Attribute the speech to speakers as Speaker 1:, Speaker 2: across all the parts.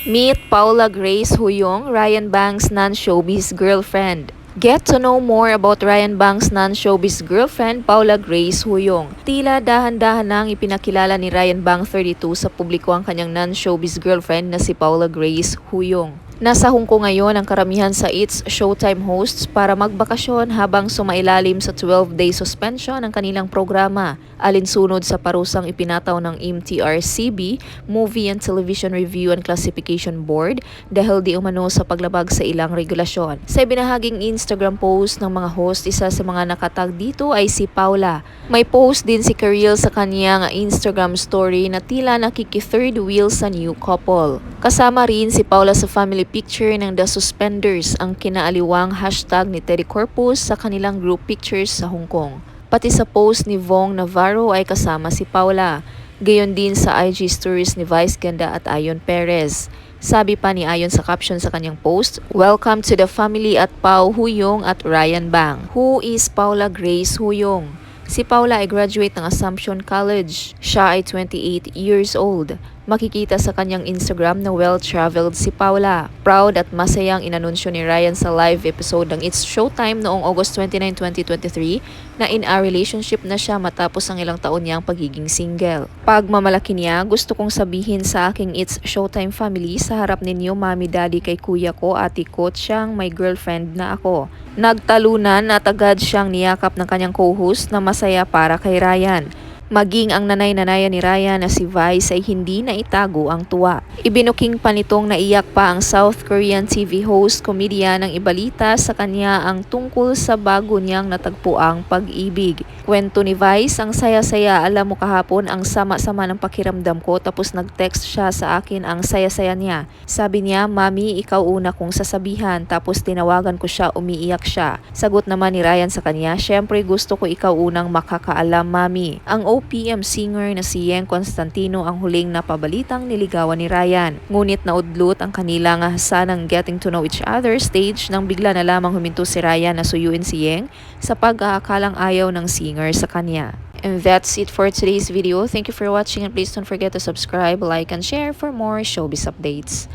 Speaker 1: Meet Paula Grace Huyong, Ryan Bang's non-showbiz girlfriend. Get to know more about Ryan Bang's non-showbiz girlfriend, Paula Grace Huyong. Tila dahan-dahan nang ipinakilala ni Ryan Bang 32 sa publiko ang kanyang non-showbiz girlfriend na si Paula Grace Huyong. Nasa Hong Kong ngayon ang karamihan sa It's Showtime hosts para magbakasyon habang sumailalim sa 12-day suspension ang kanilang programa, alinsunod sa parusang ipinataw ng MTRCB, Movie and Television Review and Classification Board, dahil di umano sa paglabag sa ilang regulasyon. Sa ibinahaging Instagram post ng mga host, isa sa mga nakatag dito ay si Paula. May post din si Kareel sa kanyang Instagram story na tila nakiki-third wheel sa new couple. Kasama rin si Paula sa family picture ng The Suspenders, ang kinaaliwang hashtag ni Teddy Corpus sa kanilang group pictures sa Hong Kong. Pati sa post ni Vong Navarro ay kasama si Paula. Gayon din sa IG stories ni Vice Ganda at Ayon Perez. Sabi pa ni Ayon sa caption sa kanyang post, "Welcome to the family at Pao Huyong at Ryan Bang." Who is Paula Grace Huyong? Si Paula ay graduate ng Assumption College. Siya ay 28 years old. Makikita sa kanyang Instagram na well-traveled si Paula. Proud at masayang inanunsyo ni Ryan sa live episode ng It's Showtime noong August 29, 2023 na in a relationship na siya matapos ang ilang taon niyang pagiging single. Pagmamalaki niya, gusto kong sabihin sa aking It's Showtime family sa harap ninyo, mami, daddy, kay kuya ko, ate ko, siyang may girlfriend na ako. Nagtalunan at agad siyang niyakap ng kanyang co-host na masaya para kay Ryan. Maging ang nanay-nanayan ni Ryan na si Vice ay hindi na itago ang tuwa. Ibinuking pa nitong naiyak pa ang South Korean TV host comedian ng ibalita sa kanya ang tungkol sa bago niyang natagpuang pag-ibig. Kwento ni Vice, ang saya-saya, alam mo kahapon ang sama-sama ng pakiramdam ko, tapos nag-text siya sa akin ang saya-saya niya. Sabi niya, mami, ikaw una kong sasabihan, tapos tinawagan ko siya, umiiyak siya. Sagot naman ni Ryan sa kanya, syempre gusto ko ikaw unang makakaalam, mami. Ang OPM singer na si Yeng Constantino ang huling napabalitang niligawan ni Ryan. Ngunit naudlot ang kanilang hasanang getting to know each other stage nang bigla na lamang huminto si Ryan na suyuin si Yeng sa pag-aakalang ayaw ng singer sa kanya. And that's it for today's video. Thank you for watching and please don't forget to subscribe, like, and share for more showbiz updates.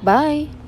Speaker 1: Bye!